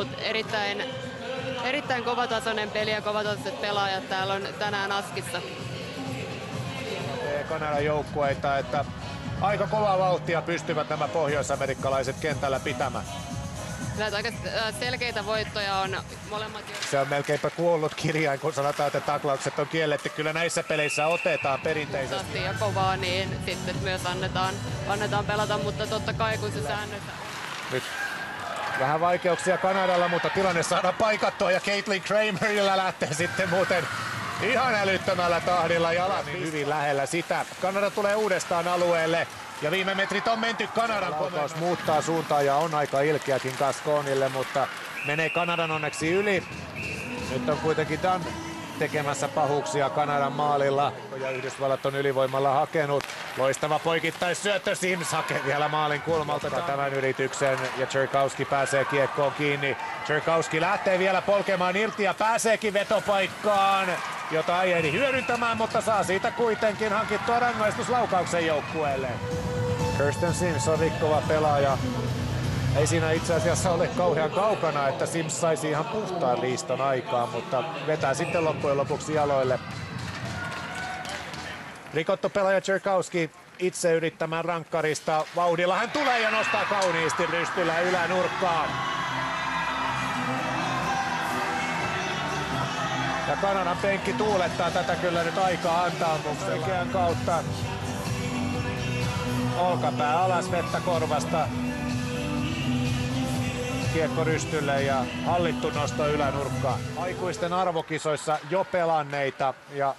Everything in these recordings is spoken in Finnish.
ollut erittäin kovatasoinen peli ja kovatasoiset pelaajat täällä on tänään Askissa. Kanadan joukkueita, että aika kovaa vauhtia pystyvät nämä pohjoisamerikkalaiset kentällä pitämään. Näitä aika selkeitä voittoja on molemmat. Se on melkeinpä kuollut kirjain, kun sanotaan, että taklaukset on kielletty. Kyllä näissä peleissä otetaan perinteisesti. Ja kovaa, niin sitten myös annetaan pelata, mutta totta kai kun se säännöt. Nyt vähän vaikeuksia Kanadalla, mutta tilanne saadaan paikattua ja Caitlin Kramerilla lähtee sitten muuten ihan älyttömällä tahdilla jalat niin hyvin lähellä sitä. Kanada tulee uudestaan alueelle ja viime metrit on menty Kanadan. Laukaus muuttaa suuntaa ja on aika ilkeäkin Gasconille, mutta menee Kanadan onneksi yli. Nyt on kuitenkin Dan tekemässä pahuuksia Kanadan maalilla ja Yhdysvallat on ylivoimalla hakenut. Loistava poikittaisyöttö, Sims hakee vielä maalin kulmalta tämän yrityksen ja Czerkawski pääsee kiekkoon kiinni. Czerkawski lähtee vielä polkemaan irti ja pääseekin vetopaikkaan, jota ei ehdi hyödyntämään, mutta saa siitä kuitenkin hankittua rangaistuslaukauksen joukkueelle. Kirsten Sims on rikkova pelaaja. Ei siinä itse asiassa ole kauhean kaukana, että Sims saisi ihan puhtaan riiston aikaa, mutta vetää sitten loppujen lopuksi jaloille. Rikottu pelaaja Czerkawski itse yrittämään rankkarista. Vauhdilla hän tulee ja nostaa kauniisti rystyllä ylänurkkaan. Ja Kanadan penkki tuulettaa tätä kyllä nyt aikaa antaumuksen kautta. Olkapää alas, vettä korvasta. Kiekko rystylle ja hallittu nosto ylänurkkaan. Aikuisten arvokisoissa jo pelanneita ja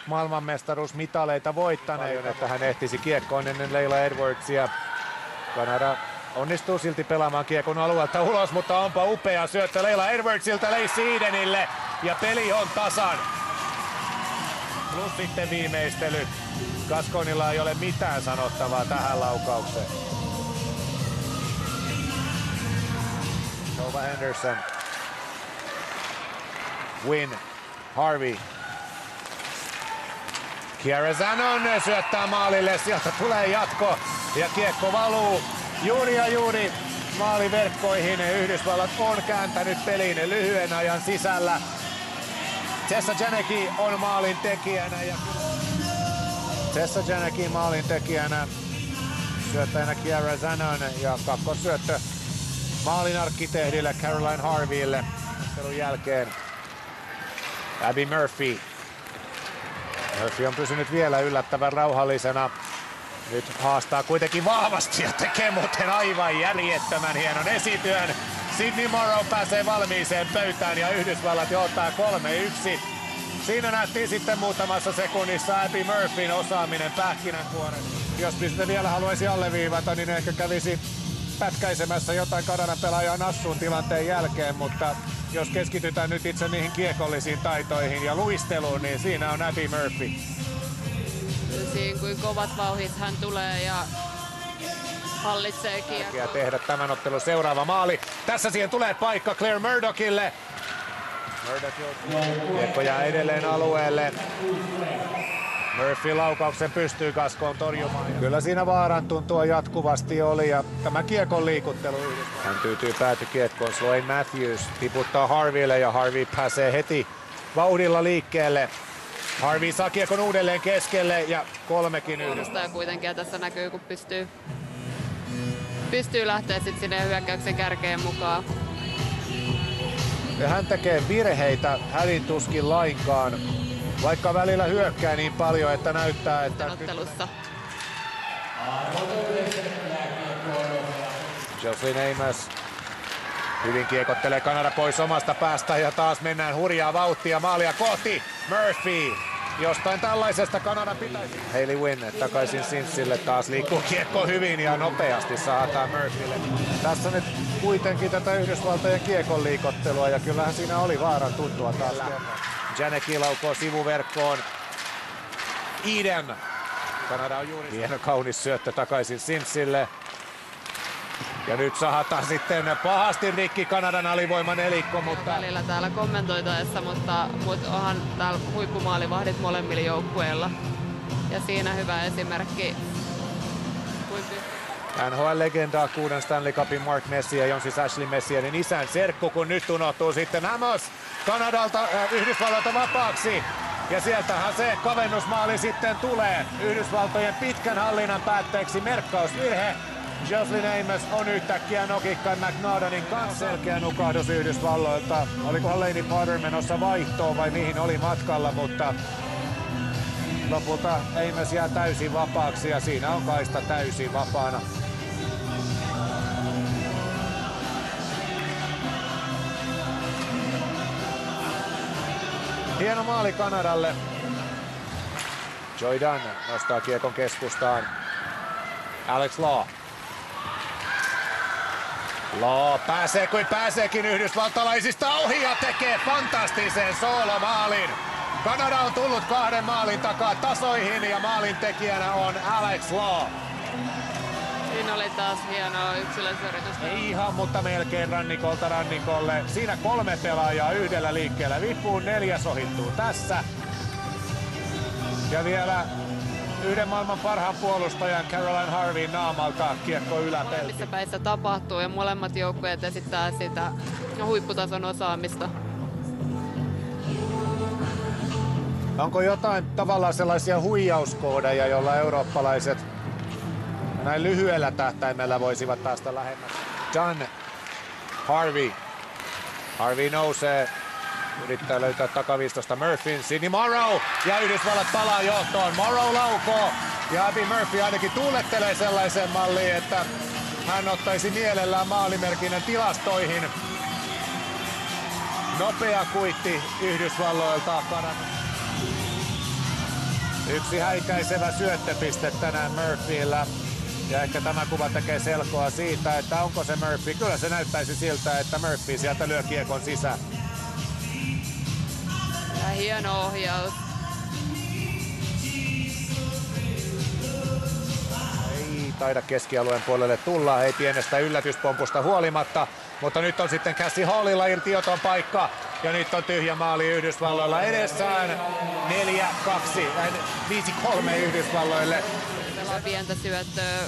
maailmanmestaruusmitaleita voittaneita, että hän ehtisi kiekkoon ennen Leila Edwardsia. Kanada onnistuu silti pelaamaan kiekon alueelta ulos, mutta onpa upea syöttö Leila Edwardsilta Lacey Edenille ja peli on tasan. Plus sitten viimeistely. Gasconilla ei ole mitään sanottavaa tähän laukaukseen. Nova Henderson. Wynn. Harvey. Kiara Zanon syöttää maalille, sieltä tulee jatko ja kiekko valuu juuri maaliverkkoihin. Yhdysvallat on kääntänyt pelin lyhyen ajan sisällä. Tessa Janecki on maalin tekijänä ja Tessa Janecki maalin tekijänä, syöttäjänä Kiara Zanon ja kakkossyöttö maalin arkkitehdille Caroline Harveylle ottelun jälkeen. Abby Murphy. Murphy on pysynyt vielä yllättävän rauhallisena. Nyt haastaa kuitenkin vahvasti ja tekee muuten aivan järjettömän hienon esityön. Sydney Morrow pääsee valmiiseen pöytään ja Yhdysvallat johtaa 3-1. Siinä nähtiin sitten muutamassa sekunnissa Abby Murphyn osaaminen pähkinänkuoren. Jos piste vielä haluaisi alleviivata, niin ehkä kävisi pätkäisemässä jotain Kanadan pelaajaa nassuun tilanteen jälkeen, mutta jos keskitytään nyt itse niihin kiekollisiin taitoihin ja luisteluun, niin siinä on Abby Murphy. Siinä kuin kovat vauhdit hän tulee ja hallitsee kiekkoa. Ja tehdä tämän ottelun seuraava maali. Tässä siihen tulee paikka Claire Murdochille. Kiekko jää edelleen alueelle. Murphy laukauksen pystyy Gascon torjumaan. Kyllä siinä vaaran tuntua jatkuvasti oli ja tämä kiekon liikuttelu. Hän tyytyy päätykiekkoon. Sloane Matthews tiputtaa Harveylle ja Harvey pääsee heti vauhdilla liikkeelle. Harvey saa kiekon uudelleen keskelle ja 3-1. Ja kuitenkin ja tässä näkyy, kun pystyy lähteä sitten sinne hyökkäyksen kärkeen mukaan. Ja hän tekee virheitä hädintuskin lainkaan. Vaikka välillä hyökkää niin paljon, että näyttää, että ottelussa. Jocelyn Amos hyvin kiekottelee Kanada pois omasta päästä ja taas mennään hurjaa vauhtia maalia kohti. Murphy. Jostain tällaisesta Kanada pitäisi. Hayley Wynn takaisin Simsille, taas liikkuu kiekko hyvin ja nopeasti saadaan Murphylle. Tässä nyt kuitenkin tätä Yhdysvaltojen kiekon liikottelua ja kyllähän siinä oli vaaran tuntua taas. Janecki laukoo sivuverkkoon. Eden. Kanada on juuri. Hieno kaunis syöttö takaisin Simsille. Ja nyt sahataan sitten pahasti rikki Kanadan alivoiman nelikko, mutta välillä täällä kommentoitaessa, mutta onhan täällä huippumaalivahdit molemmilla joukkueilla. Ja siinä hyvä esimerkki. NHL-legendaa 6 Stanley Cupin Mark Messier, on siis Ashley Messierin isän serkku, kun nyt unohtuu sitten Amos Kanadalta, Yhdysvalloilta vapaaksi. Ja sieltähän se kavennusmaali sitten tulee. Yhdysvaltojen pitkän hallinnan päätteeksi merkkausvirhe. Jocelyn Amos on yhtäkkiä nokikkaan McNaughtonin kanssa. Selkeä nukahdus Yhdysvalloilta. Olikohan Lady Potter menossa vaihtoon vai mihin oli matkalla, mutta lopulta Amos jää täysin vapaaksi ja siinä on kaista täysin vapaana. Hieno maali Kanadalle. Joy Dunn nostaa kiekon keskustaan. Alex Law. Law pääsee kuin pääseekin yhdysvaltalaisista ohi ja tekee fantastisen soolomaalin. Kanada on tullut 2 maalin takaa tasoihin ja maalin tekijänä on Alex Law. Siinä oli taas hienoa yksilösuoritusta. Ei ihan, mutta melkein rannikolta rannikolle. Siinä 3 pelaajaa yhdellä liikkeellä vipuun, 4 ohittuu tässä. Ja vielä yhden maailman parhaan puolustajan Caroline Harvey naamalta kiekko yläpelti. Molemmissa päissä tapahtuu ja molemmat joukkueet esittää sitä huipputason osaamista. Onko jotain tavallaan sellaisia huijauskoodeja, joilla eurooppalaiset näin lyhyellä tähtäimellä voisivat päästä lähemmäs? Dunn, Harvey. Harvey nousee, yrittää löytää takaviistosta Murphyn, Sidney Morrow ja Yhdysvallat palaa johtoon. Morrow laukoo ja Abby Murphy ainakin tuulettelee sellaisen malliin, että hän ottaisi mielellään maalimerkinnän tilastoihin. Nopea kuitti Yhdysvalloilta Kanadan. Yksi häikäisevä syöttöpiste tänään Murphyllä. Ja ehkä tämä kuva tekee selkoa siitä, että onko se Murphy. Kyllä se näyttäisi siltä, että Murphy sieltä lyö kiekon sisään. Ja hieno ohjaus. Ei taida keskialueen puolelle tulla, ei pienestä yllätyspompusta huolimatta. Mutta nyt on sitten Cassie Hallilla irtioton paikka. Ja nyt on tyhjä maali Yhdysvalloilla edessään. 4-2, 5-3 Yhdysvalloille. Pientä syöttöä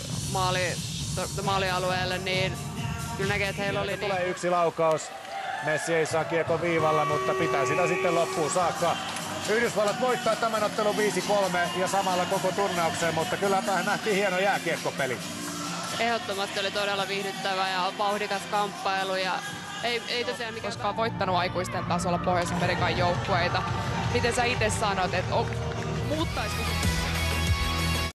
maalialueelle, niin kyllä näkee, että heillä oli... Tulee yksi laukaus. Messi ei saa kiekon viivalla, mutta pitää sitä sitten loppuun saakka. Yhdysvallat voittaa tämän ottelun 5-3 ja samalla koko turnauksen, mutta kylläpä nähtiin hieno jääkiekkopeli. Ehdottomasti oli todella viihdyttävä ja vauhdikas kamppailu ja ei tosiaan mikään... Koskaan voittanut aikuisten tasolla Pohjois-Amerikan joukkueita. Miten sä itse sanot, että muuttaisiko